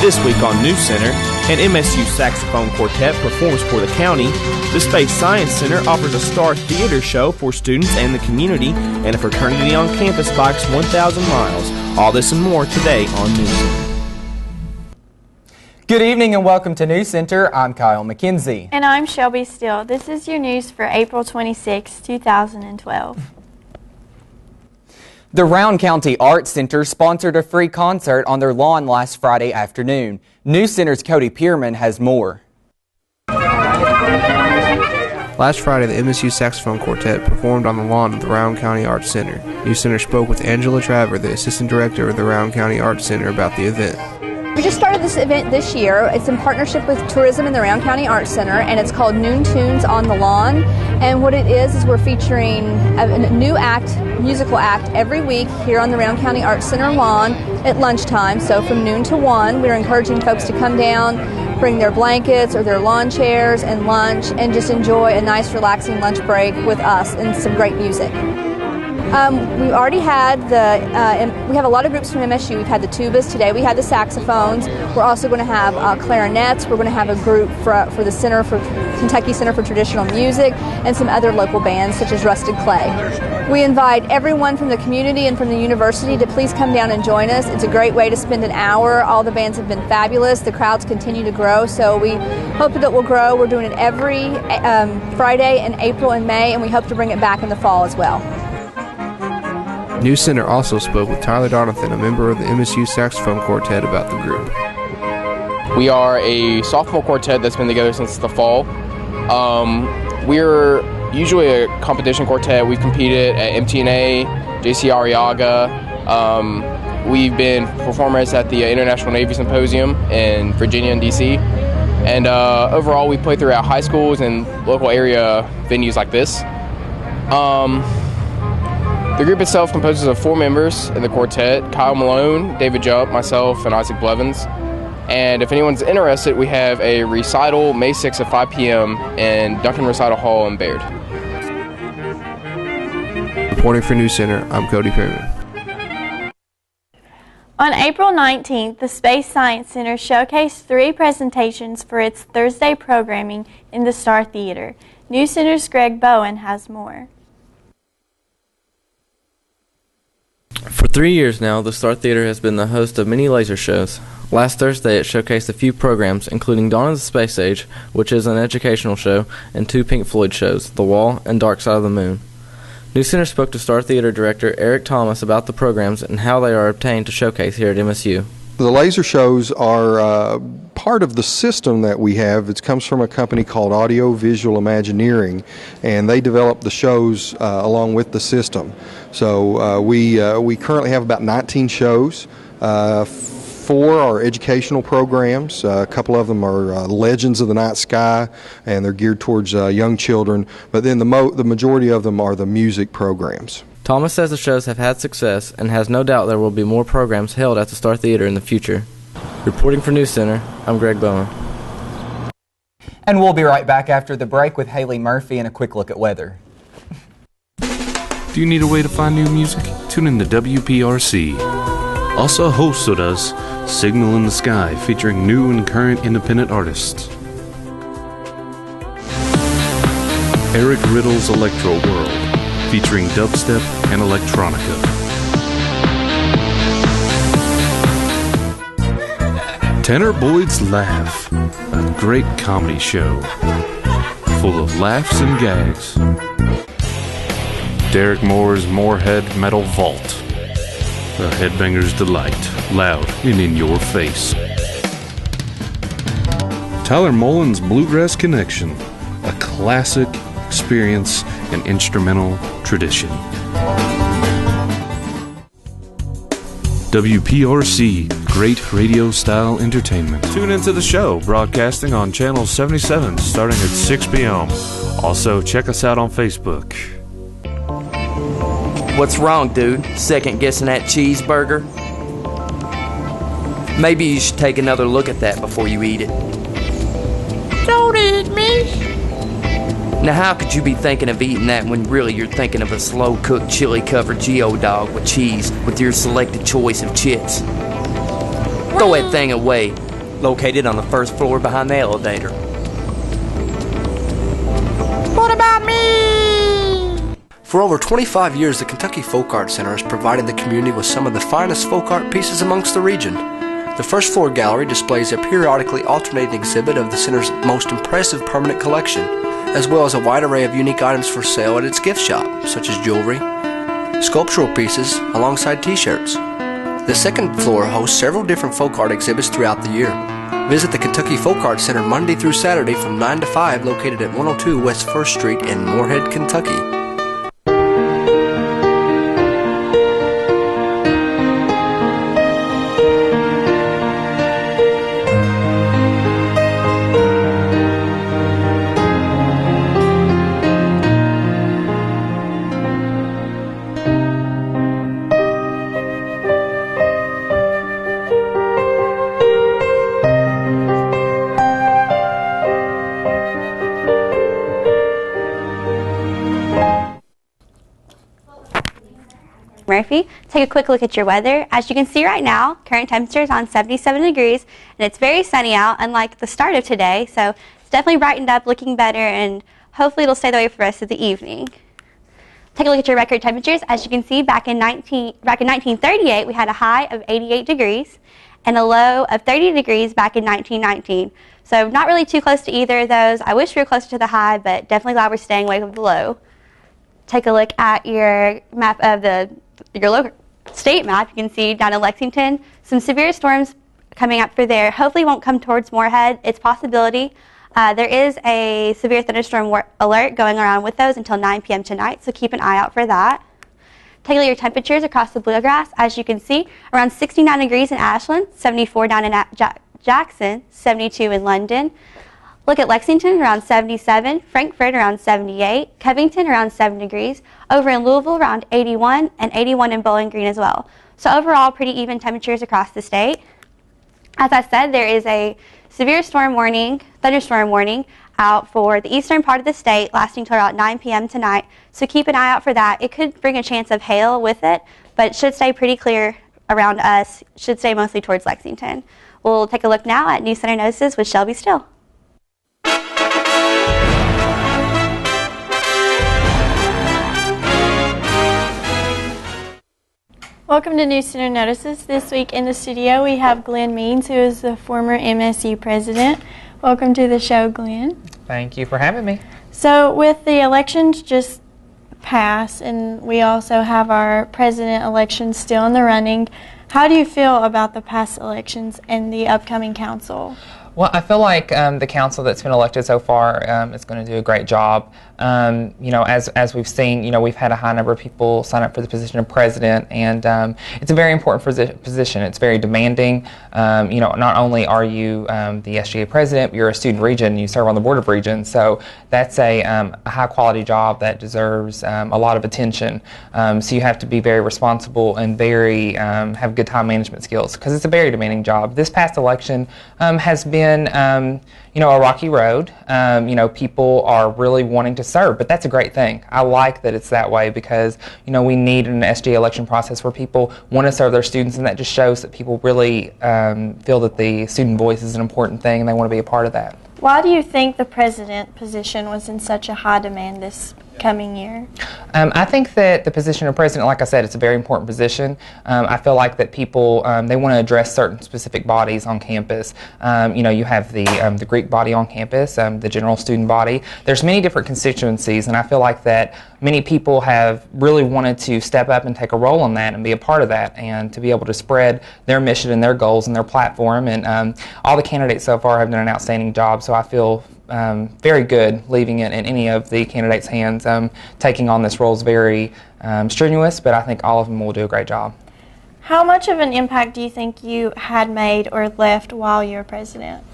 This week on NewsCenter, an MSU saxophone quartet performs for the county. The Space Science Center offers a star theater show for students and the community, and a fraternity on campus bikes 1,000 miles. All this and more today on NewsCenter. Good evening and welcome to NewsCenter. I'm Kyle McKenzie. And I'm Shelby Steele. This is your news for April 26, 2012. The Round County Arts Center sponsored a free concert on their lawn last Friday afternoon. NewsCenter's Cody Pierman has more. Last Friday, the MSU Saxophone Quartet performed on the lawn of the Round County Arts Center. NewsCenter spoke with Angela Traver, the Assistant Director of the Round County Arts Center, about the event. We just started this event this year. It's in partnership with Tourism in the Round County Arts Center, and it's called Noon Tunes on the Lawn. And what it is we're featuring a new musical act every week here on the Round County Arts Center lawn at lunchtime. So from noon to 1, we're encouraging folks to come down, bring their blankets or their lawn chairs and lunch, and just enjoy a nice relaxing lunch break with us and some great music. We already had we have a lot of groups from MSU. We've had the tubas today. We had the saxophones. We're also going to have clarinets. We're going to have a group for the Kentucky Center for Traditional Music, and some other local bands such as Rusted Clay. We invite everyone from the community and from the university to please come down and join us. It's a great way to spend an hour. All the bands have been fabulous. The crowds continue to grow, so we hope that it will grow. We're doing it every Friday in April and May, and we hope to bring it back in the fall as well. NewsCenter also spoke with Tyler Donathan, a member of the MSU Saxophone Quartet, about the group. We are a sophomore quartet that's been together since the fall. We're usually a competition quartet. We've competed at MTNA, JC Arriaga. We've been performers at the International Navy Symposium in Virginia and DC. And overall, we play throughout high schools and local area venues like this. The group itself composes of 4 members in the quartet: Kyle Malone, David Jupp, myself, and Isaac Blevins. And if anyone's interested, we have a recital May 6th at 5 p.m. in Duncan Recital Hall in Baird. Reporting for NewsCenter, I'm Cody Pierman. On April 19th, the Space Science Center showcased 3 presentations for its Thursday programming in the Star Theater. NewsCenter's Greg Bowen has more. For 3 years now, the Star Theater has been the host of many laser shows. Last Thursday, it showcased a few programs, including Dawn of the Space Age, which is an educational show, and 2 Pink Floyd shows, The Wall and Dark Side of the Moon. NewsCenter spoke to Star Theater Director Eric Thomas about the programs and how they are obtained to showcase here at MSU. The laser shows are part of the system that we have. It comes from a company called Audio Visual Imagineering, and they develop the shows along with the system. So we currently have about 19 shows. 4 are educational programs. A couple of them are Legends of the Night Sky, and they're geared towards young children. But then the majority of them are the music programs. Thomas says the shows have had success and has no doubt there will be more programs held at the Star Theater in the future. Reporting for NewsCenter, I'm Greg Bowen. And we'll be right back after the break with Haley Murphy and a quick look at weather. Do you need a way to find new music? Tune in to WPRC. Also hosted us Signal in the Sky, featuring new and current independent artists. Eric Riddle's Electro World, featuring dubstep and electronica. Tanner Boyd's Laugh, a great comedy show, full of laughs and gags. Derek Moore's Moorhead Metal Vault, a headbanger's delight, loud and in your face. Tyler Mullins' Bluegrass Connection, a classic experience and instrumental tradition. WPRC, great radio-style entertainment. Tune into the show, broadcasting on Channel 77, starting at 6 p.m. Also, check us out on Facebook. What's wrong, dude? Second guessing that cheeseburger? Maybe you should take another look at that before you eat it. Don't eat me! Now how could you be thinking of eating that when really you're thinking of a slow-cooked chili-covered geodog with cheese with your selected choice of chips? Throw that thing away. located on the first floor behind the elevator. What about me? For over 25 years, the Kentucky Folk Art Center has provided the community with some of the finest folk art pieces amongst the region. The first floor gallery displays a periodically alternating exhibit of the center's most impressive permanent collection, as well as a wide array of unique items for sale at its gift shop, such as jewelry, sculptural pieces, alongside t-shirts. The second floor hosts several different folk art exhibits throughout the year. Visit the Kentucky Folk Art Center Monday through Saturday from 9 to 5, located at 102 West 1st Street in Moorhead, Kentucky. Murphy. Take a quick look at your weather. As you can see right now, current temperature is on 77 degrees and it's very sunny out, unlike the start of today, so it's definitely brightened up, looking better, and hopefully it'll stay that way for the rest of the evening. Take a look at your record temperatures. As you can see, back in 1938 we had a high of 88 degrees and a low of 30 degrees back in 1919. So not really too close to either of those. I wish we were closer to the high, but definitely glad we're staying away from the low. Take a look at your map of your local state map. You can see down in Lexington some severe storms coming up for there. Hopefully won't come towards Moorhead. It's a possibility. There is a severe thunderstorm alert going around with those until 9 p.m. tonight, so keep an eye out for that. Take a look at your temperatures across the Bluegrass. As you can see, around 69 degrees in Ashland, 74 down in Jackson, 72 in London. Look at Lexington, around 77, Frankfort around 78, Covington around 7 degrees, over in Louisville around 81, and 81 in Bowling Green as well. So overall, pretty even temperatures across the state. As I said, there is a severe thunderstorm warning out for the eastern part of the state, lasting till about 9 p.m. tonight. So keep an eye out for that. It could bring a chance of hail with it, but it should stay pretty clear around us. Should stay mostly towards Lexington. We'll take a look now at NewsCenter Notices with Shelby Still. Welcome to NewsCenter Notices. This week in the studio we have Glenn Means, who is the former MSU president. Welcome to the show, Glenn. Thank you for having me. So with the elections just passed, and we also have our president election still in the running, how do you feel about the past elections and the upcoming council? Well, I feel like the council that's been elected so far is going to do a great job. You know, as we've seen, you know, we've had a high number of people sign up for the position of president, and it's a very important position. It's very demanding. You know, not only are you the SGA president, but you're a student regent, you serve on the board of regents, so that's a high quality job that deserves a lot of attention. So you have to be very responsible and very have good time management skills, because it's a very demanding job. This past election has been you know, a rocky road. You know, people are really wanting to serve, but that's a great thing. I like that it's that way, because, you know, we need an SGA election process where people want to serve their students, and that just shows that people really feel that the student voice is an important thing and they want to be a part of that. Why do you think the president position was in such a high demand this coming year? I think that the position of president, like I said, it's a very important position. I feel like that people, they want to address certain specific bodies on campus. You know, you have the Greek body on campus, the general student body. There's many different constituencies, and I feel like that many people have really wanted to step up and take a role in that and be a part of that, and to be able to spread their mission and their goals and their platform. And all the candidates so far have done an outstanding job, so I feel very good leaving it in any of the candidates' hands. Taking on this role is very strenuous, but I think all of them will do a great job. How much of an impact do you think you had made or left while you were president?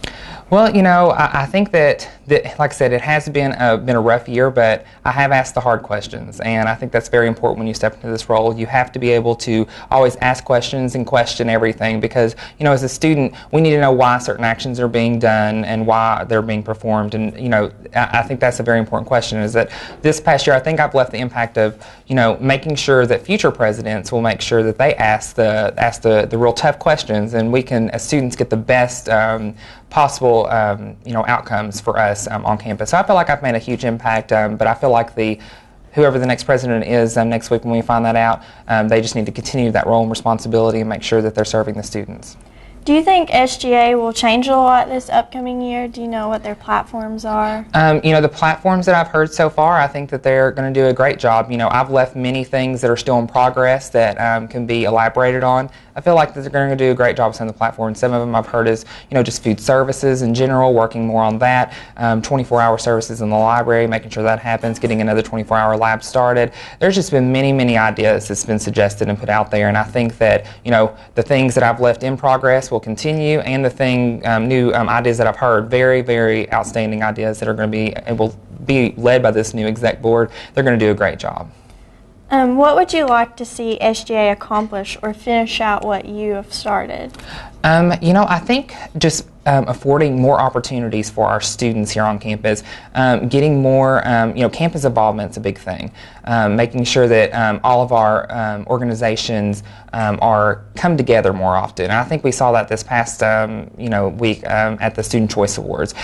Well, I think that, like I said, it has been a rough year, but I have asked the hard questions, and I think that's very important when you step into this role. You have to be able to always ask questions and question everything, because, as a student, we need to know why certain actions are being done and why they're being performed, and, I think that's a very important question, is that this past year, I think I've left the impact of, making sure that future presidents will make sure that they ask the real tough questions, and we can, as students, get the best possible outcomes for us on campus. So I feel like I've made a huge impact, but I feel like whoever the next president is next week when we find that out, they just need to continue that role and responsibility and make sure that they're serving the students. Do you think SGA will change a lot this upcoming year? Do you know what their platforms are? The platforms that I've heard so far, I think that they're going to do a great job. I've left many things that are still in progress that can be elaborated on. I feel like that they're going to do a great job with some of the platforms. Some of them I've heard is, just food services in general, working more on that, 24-hour services in the library, making sure that happens, getting another 24-hour lab started. There's just been many, many ideas that's been suggested and put out there, and I think that, the things that I've left in progress will continue, and the new ideas that I've heard, very, very outstanding ideas that are going to will be led by this new exec board. They're going to do a great job. What would you like to see SGA accomplish or finish out what you have started? I think just affording more opportunities for our students here on campus, getting more, campus involvement is a big thing. Making sure that all of our organizations come together more often. And I think we saw that this past week at the Student Choice Awards.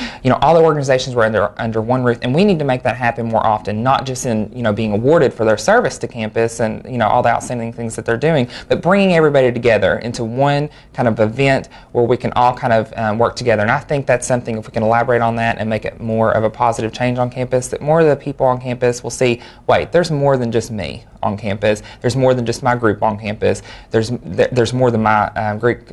All the organizations were under one roof, and we need to make that happen more often, not just in being awarded for their service to campus and all the outstanding things that they're doing, but bringing everybody together into one kind of event where we can all kind of work together. And I think that's something, if we can elaborate on that and make it more of a positive change on campus, that more of the people on campus will see, wait, there's more than just me on campus. There's more than just my group on campus. There's more than my Greek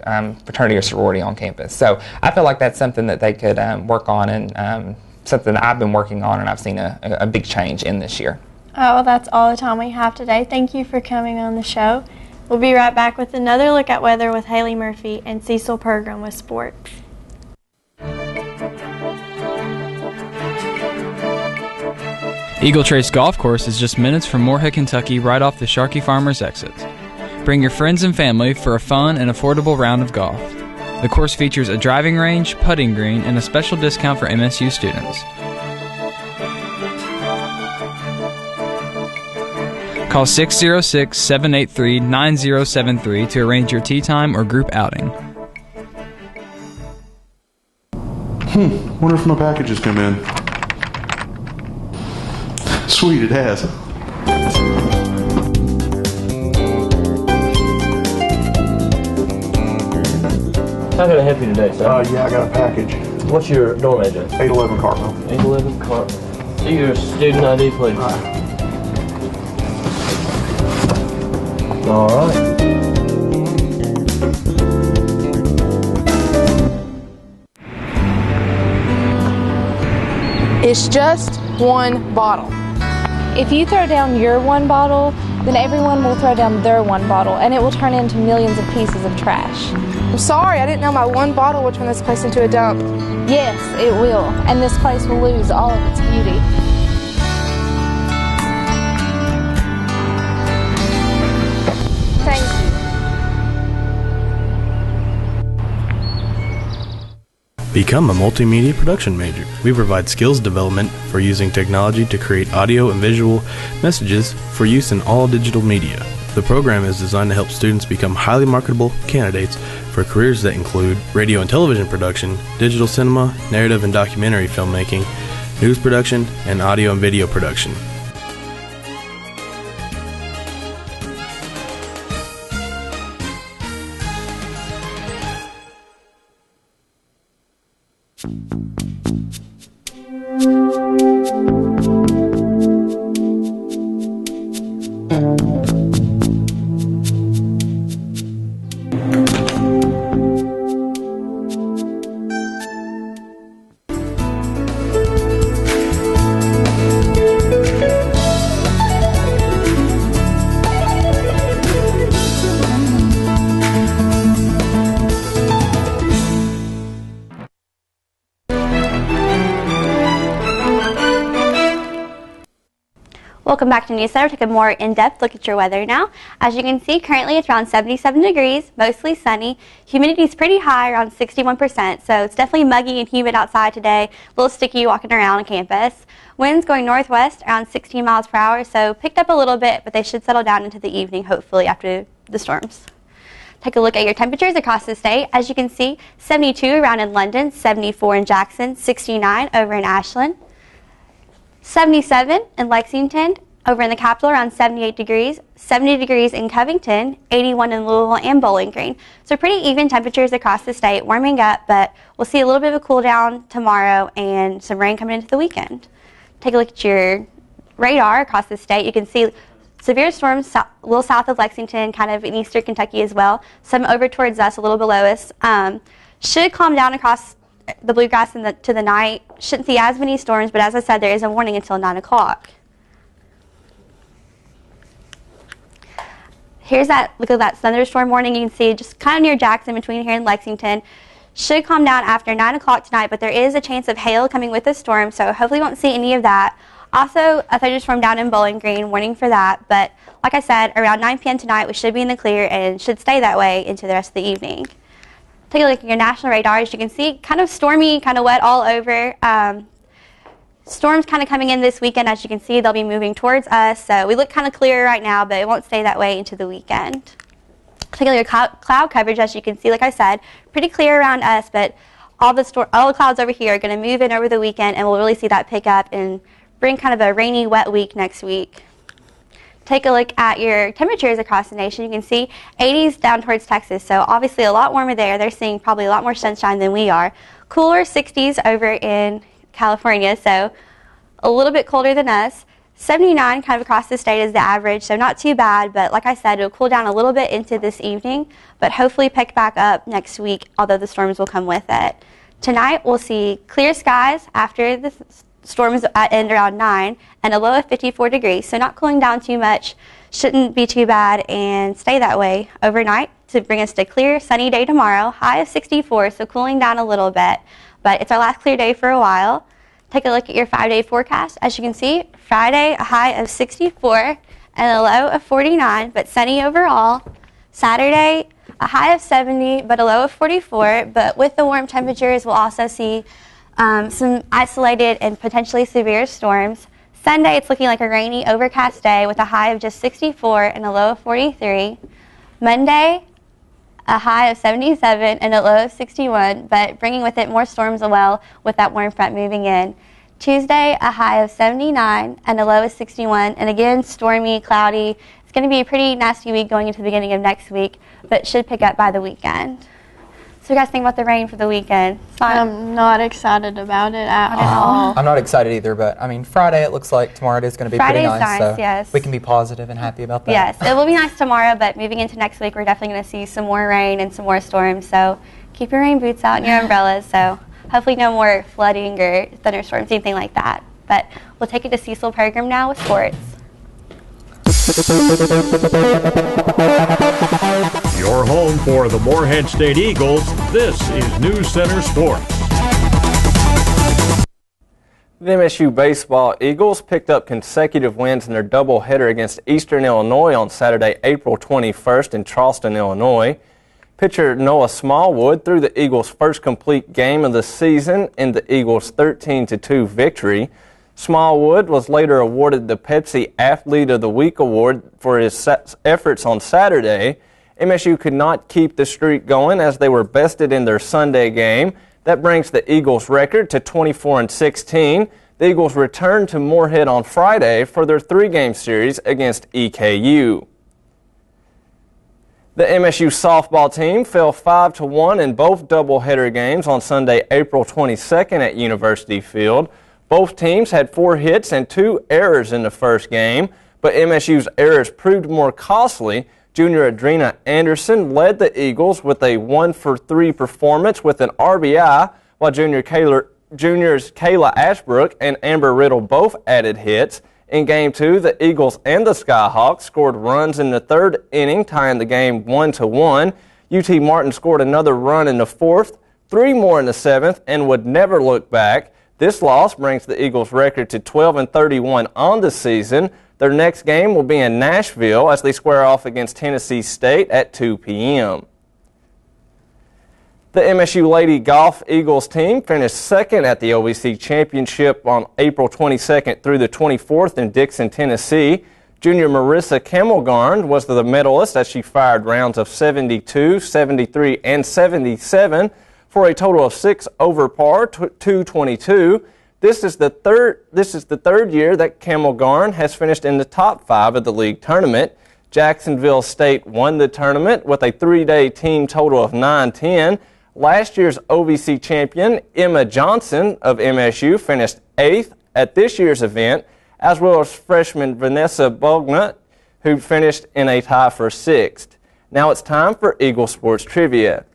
fraternity or sorority on campus. So I feel like that's something that they could work on, and something that I've been working on, and I've seen a big change in this year. Oh, well, that's all the time we have today. Thank you for coming on the show. We'll be right back with another look at weather with Haley Murphy and Cecil Pergram with sports. Eagle Trace Golf Course is just minutes from Moorhead, Kentucky, right off the Sharkey Farmers exit. Bring your friends and family for a fun and affordable round of golf. The course features a driving range, putting green, and a special discount for MSU students. Call 606-783-9073 to arrange your tee time or group outing. Wonder if my package has come in. Sweet, it has. How can I help you today, sir? Yeah, I got a package. What's your dorm address? 811 Cartmel. 811 Cartmel. See your student ID, please. All right. It's just one bottle. If you throw down your one bottle, then everyone will throw down their one bottle, and it will turn into millions of pieces of trash. I'm sorry, I didn't know my one bottle would turn this place into a dump. Yes, it will, and this place will lose all of its beauty. Thank you. Become a multimedia production major. We provide skills development for using technology to create audio and visual messages for use in all digital media. The program is designed to help students become highly marketable candidates for careers that include radio and television production, digital cinema, narrative and documentary filmmaking, news production, and audio and video production. Welcome back to NewsCenter. Take a more in-depth look at your weather now. As you can see, currently it's around 77 degrees, mostly sunny. Humidity is pretty high, around 61%, so it's definitely muggy and humid outside today. A little sticky walking around on campus. Winds going northwest around 16 miles per hour, so picked up a little bit, but they should settle down into the evening, hopefully, after the storms. Take a look at your temperatures across the state. As you can see, 72 around in London, 74 in Jackson, 69 over in Ashland. 77 in Lexington, over in the capital around 78 degrees, 70 degrees in Covington, 81 in Louisville and Bowling Green. So pretty even temperatures across the state, warming up, but we'll see a little bit of a cool down tomorrow and some rain coming into the weekend. Take a look at your radar across the state. You can see severe storms a little south of Lexington, kind of in eastern Kentucky as well. Some over towards us, a little below us. Should calm down across the bluegrass to the night. Shouldn't see as many storms, but as I said, there is a warning until 9 o'clock. Here's that, look at that thunderstorm warning. You can see just kind of near Jackson, between here and Lexington. Should calm down after 9 o'clock tonight, but there is a chance of hail coming with the storm, so hopefully you won't see any of that. Also, a thunderstorm down in Bowling Green, warning for that. But like I said, around 9 p.m. tonight, we should be in the clear and should stay that way into the rest of the evening. Take a look at your national radar. As you can see, kind of stormy, kind of wet all over. Storms kind of coming in this weekend. As you can see, they'll be moving towards us. So we look kind of clear right now, but it won't stay that way into the weekend. Take a look at cloud coverage. As you can see, like I said, pretty clear around us, but all the clouds over here are going to move in over the weekend, and we'll really see that pick up and bring kind of a rainy, wet week next week. Take a look at your temperatures across the nation. You can see 80s down towards Texas, so obviously a lot warmer there. They're seeing probably a lot more sunshine than we are. Cooler 60s over in California, so a little bit colder than us. 79 kind of across the state is the average, so not too bad, but like I said, it'll cool down a little bit into this evening, but hopefully pick back up next week, although the storms will come with it. Tonight we'll see clear skies after the storms end around 9 and a low of 54 degrees, so not cooling down too much, shouldn't be too bad, and stay that way overnight to bring us to a clear sunny day tomorrow, high of 64, so cooling down a little bit, but it's our last clear day for a while. Take a look at your 5-day forecast. As you can see, Friday a high of 64 and a low of 49, but sunny overall. Saturday a high of 70 but a low of 44, but with the warm temperatures we'll also see some isolated and potentially severe storms. Sunday, it's looking like a rainy, overcast day with a high of just 64 and a low of 43. Monday, a high of 77 and a low of 61, but bringing with it more storms as well with that warm front moving in. Tuesday, a high of 79 and a low of 61, and again, stormy, cloudy. It's going to be a pretty nasty week going into the beginning of next week, but should pick up by the weekend. So you guys think about the rain for the weekend? I'm not excited about it at all. I'm not excited either, but I mean, Friday, it looks like tomorrow is going to be pretty nice. So yes. We can be positive and happy about that. Yes, it will be nice tomorrow, but moving into next week, we're definitely going to see some more rain and some more storms. So keep your rain boots out and your umbrellas. So hopefully no more flooding or thunderstorms, anything like that. But we'll take it to Cecil program now with sports. Your home for the Morehead State Eagles, this is NewsCenter Sports. The MSU baseball Eagles picked up consecutive wins in their doubleheader against Eastern Illinois on Saturday, April 21st in Charleston, Illinois. Pitcher Noah Smallwood threw the Eagles' first complete game of the season in the Eagles' 13-2 victory. Smallwood was later awarded the Pepsi Athlete of the Week award for his efforts on Saturday. MSU could not keep the streak going as they were bested in their Sunday game. That brings the Eagles' record to 24-16. The Eagles returned to Morehead on Friday for their 3-game series against EKU. The MSU softball team fell 5-1 in both doubleheader games on Sunday, April 22nd at University Field. Both teams had 4 hits and 2 errors in the first game, but MSU's errors proved more costly. Junior Adrena Anderson led the Eagles with a 1-for-3 performance with an RBI, while juniors Kayla Ashbrook and Amber Riddle both added hits. In Game 2, the Eagles and the Skyhawks scored runs in the 3rd inning, tying the game 1-1. UT Martin scored another run in the 4th, 3 more in the 7th, and would never look back. This loss brings the Eagles' record to 12-31 on the season. Their next game will be in Nashville as they square off against Tennessee State at 2 p.m. The MSU Lady Golf Eagles team finished second at the OVC Championship on April 22nd through the 24th in Dixon, Tennessee. Junior Marissa Camelgarn was the medalist as she fired rounds of 72, 73, and 77 for a total of 6 over par, 222. This is the third year that Camelgarn has finished in the top 5 of the league tournament. Jacksonville State won the tournament with a 3-day team total of 9-10. Last year's OVC champion, Emma Johnson of MSU, finished 8th at this year's event, as well as freshman Vanessa Bognut, who finished in a tie for 6th. Now it's time for Eagle Sports Trivia.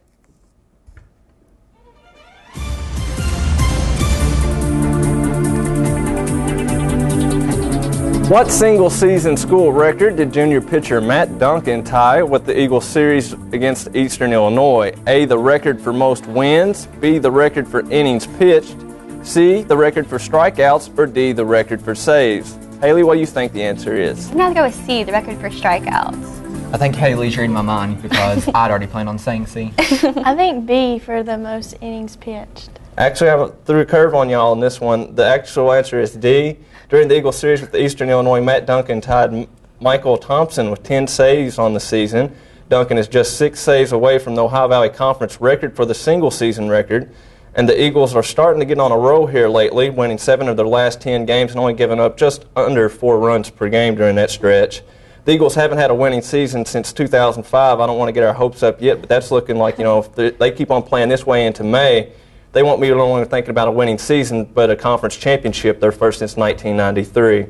What single-season school record did junior pitcher Matt Duncan tie with the Eagles series against Eastern Illinois? A, the record for most wins, B, the record for innings pitched, C, the record for strikeouts, or D, the record for saves? Haley, what do you think the answer is? I'm going to go with C, the record for strikeouts. I think Haley's reading my mind because I'd already planned on saying C. I think B for the most innings pitched. Actually, I threw a curve on y'all on this one. The actual answer is D. During the Eagles series with the Eastern Illinois, Matt Duncan tied Michael Thompson with 10 saves on the season. Duncan is just 6 saves away from the Ohio Valley Conference record for the single-season record. And the Eagles are starting to get on a roll here lately, winning 7 of their last 10 games and only giving up just under 4 runs per game during that stretch. The Eagles haven't had a winning season since 2005. I don't want to get our hopes up yet, but that's looking like, if they keep on playing this way into May, they won't be no longer thinking about a winning season, but a conference championship, their first since 1993.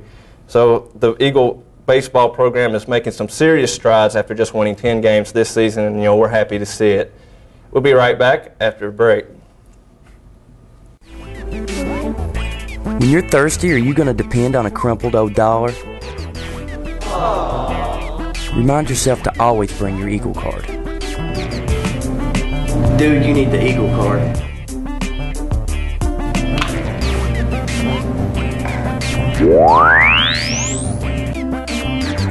So the Eagle baseball program is making some serious strides after just winning 10 games this season, and we're happy to see it. We'll be right back after a break. When you're thirsty, are you going to depend on a crumpled old dollar? Remind yourself to always bring your Eagle card. Dude, you need the Eagle card.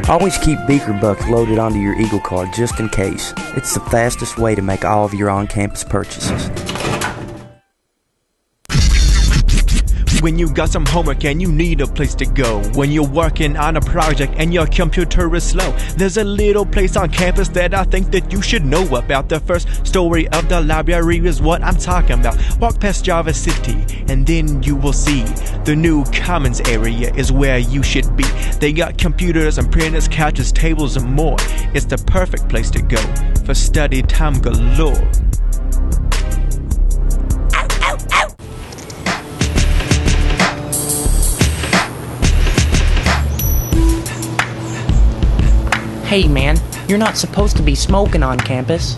Always keep beaker bucks loaded onto your Eagle card just in case. It's the fastest way to make all of your on-campus purchases. When you got some homework and you need a place to go, when you're working on a project and your computer is slow, there's a little place on campus that I think that you should know about. The first story of the library is what I'm talking about. Walk past Java City and then you will see the new commons area is where you should be. They got computers and printers, couches, tables, and more. It's the perfect place to go for study time galore. Hey man, you're not supposed to be smoking on campus.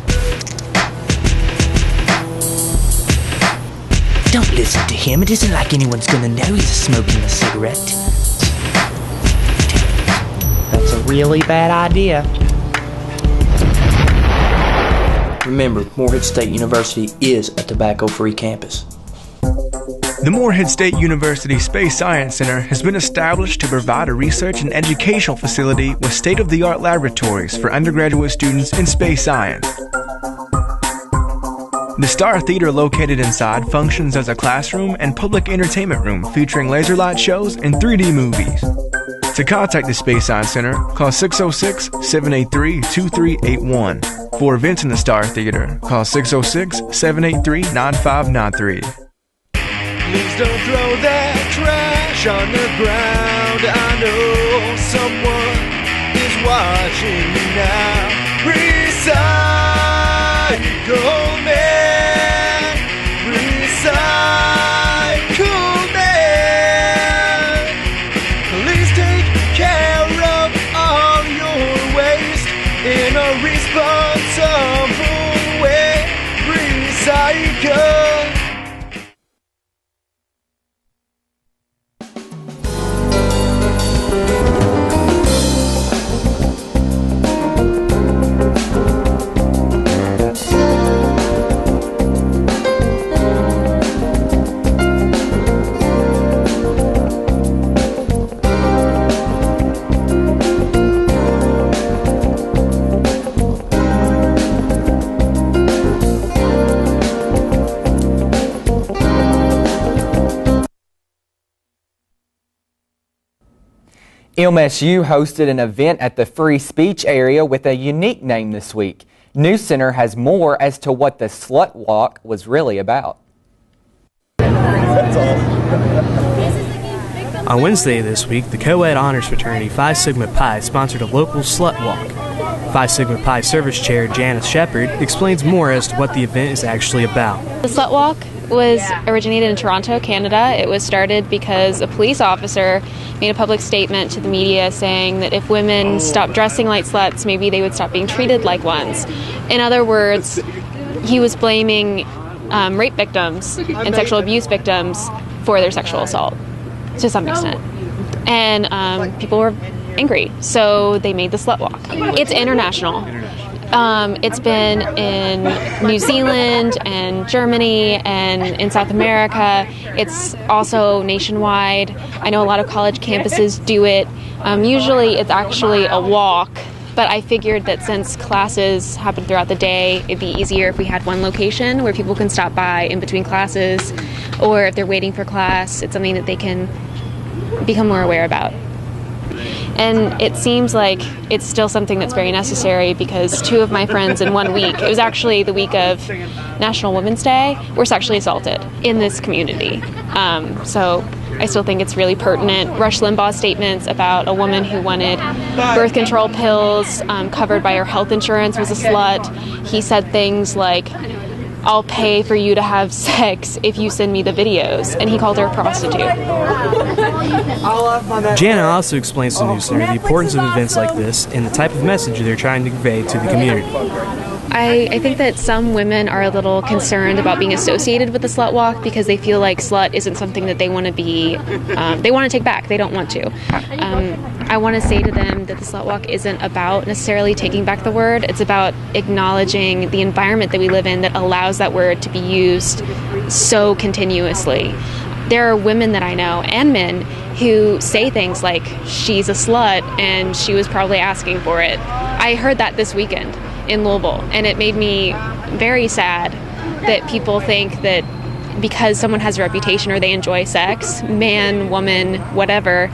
Don't listen to him. It isn't like anyone's gonna know he's smoking a cigarette. That's a really bad idea. Remember, Morehead State University is a tobacco-free campus. The Morehead State University Space Science Center has been established to provide a research and educational facility with state-of-the-art laboratories for undergraduate students in space science. The Star Theater located inside functions as a classroom and public entertainment room featuring laser light shows and 3D movies. To contact the Space Science Center, call 606-783-2381. For events in the Star Theater, call 606-783-9593. Please don't throw that trash on the ground. I know someone is watching you now. Recycle man, recycle man. Please take care of all your waste in a responsible way. Recycle. MSU hosted an event at the free speech area with a unique name this week. NewsCenter has more as to what the Slut Walk was really about. On Wednesday this week, the co-ed honors fraternity Phi Sigma Pi sponsored a local slut walk. Phi Sigma Pi service chair Janice Shepard explains more as to what the event is actually about. The Slut Walk was originated in Toronto, Canada. It was started because a police officer made a public statement to the media saying that if women stopped dressing like sluts, maybe they would stop being treated like ones. In other words, he was blaming rape victims and sexual abuse victims for their sexual assault to some extent. And people were angry, so they made the Slut Walk. It's international. It's been in New Zealand and Germany and in South America. It's also nationwide. I know a lot of college campuses do it. Usually it's actually a walk, but I figured that since classes happen throughout the day, it'd be easier if we had one location where people can stop by in between classes, or if they're waiting for class, it's something that they can become more aware about. And it seems like it's still something that's very necessary because two of my friends in 1 week, it was actually the week of National Women's Day, were sexually assaulted in this community. So I still think it's really pertinent. Rush Limbaugh's statements about a woman who wanted birth control pills covered by her health insurance was a slut. He said things like, "I'll pay for you to have sex if you send me the videos," and he called her a prostitute. Jana also explains to NewsCenter the importance of events like this and the type of message they're trying to convey to the community. I think that some women are a little concerned about being associated with the Slut Walk because they feel like slut isn't something that they want to be, they want to take back. They don't want to. I want to say to them that the Slut Walk isn't about necessarily taking back the word. It's about acknowledging the environment that we live in that allows that word to be used so continuously. There are women that I know, and men, who say things like, "She's a slut," and she was probably asking for it. I heard that this weekend in Louisville, and it made me very sad that people think that because someone has a reputation or they enjoy sex, man, woman, whatever,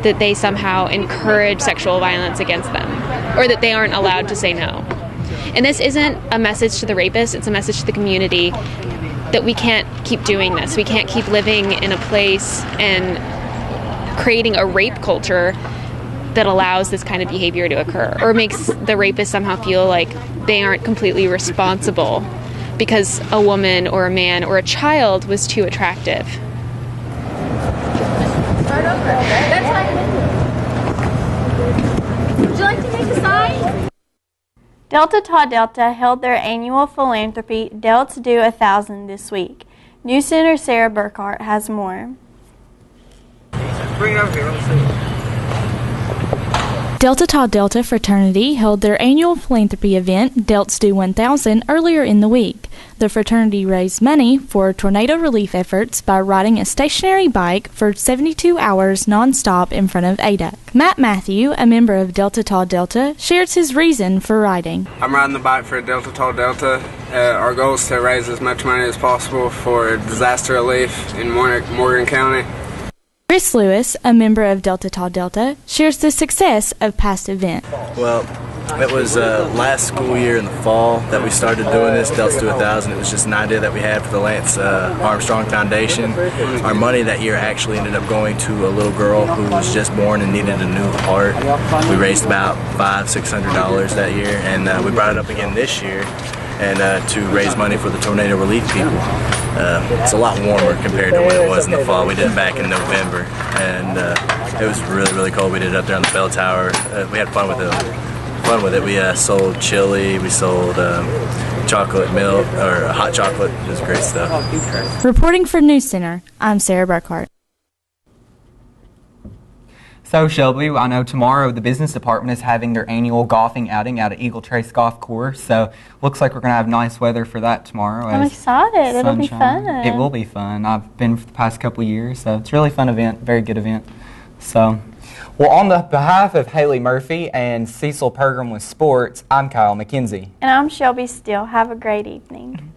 that they somehow encourage sexual violence against them, or that they aren't allowed to say no. And this isn't a message to the rapist, it's a message to the community that we can't keep doing this. We can't keep living in a place and creating a rape culture that allows this kind of behavior to occur, or makes the rapist somehow feel like they aren't completely responsible because a woman or a man or a child was too attractive. Would you like to make a sign? Delta Tau Delta held their annual philanthropy Delts Do 1,000 this week. NewsCenter Sarah Burkhart has more. Bring it over here, let me see it. Delta Tau Delta fraternity held their annual philanthropy event, Delts Do 1000, earlier in the week. The fraternity raised money for tornado relief efforts by riding a stationary bike for 72 hours non-stop in front of ADUC. Matt Matthew, a member of Delta Tau Delta, shares his reason for riding. I'm riding the bike for Delta Tau Delta. Our goal is to raise as much money as possible for disaster relief in Morgan County. Chris Lewis, a member of Delta Tau Delta, shares the success of past events. Well, it was last school year in the fall that we started doing this, Delts Do 1,000. It was just an idea that we had for the Lance Armstrong Foundation. Our money that year actually ended up going to a little girl who was just born and needed a new heart. We raised about $500–600 that year, and we brought it up again this year and to raise money for the tornado relief people. It's a lot warmer compared to when it was in the fall. We did it back in November, and it was really, really cold. We did it up there on the bell tower. We had fun with it. We sold chili, we sold chocolate milk, or hot chocolate. It was great stuff. Reporting for NewsCenter, I'm Sarah Burkhart. So Shelby, I know tomorrow the business department is having their annual golfing outing out at Eagle Trace Golf Course. So looks like we're going to have nice weather for that tomorrow. I'm excited. It'll be fun. It will be fun. I've been for the past couple of years, so it's a really fun event, very good event. So, well, on the behalf of Haley Murphy and Cecil Pergram with Sports, I'm Kyle McKenzie. And I'm Shelby Steele. Have a great evening.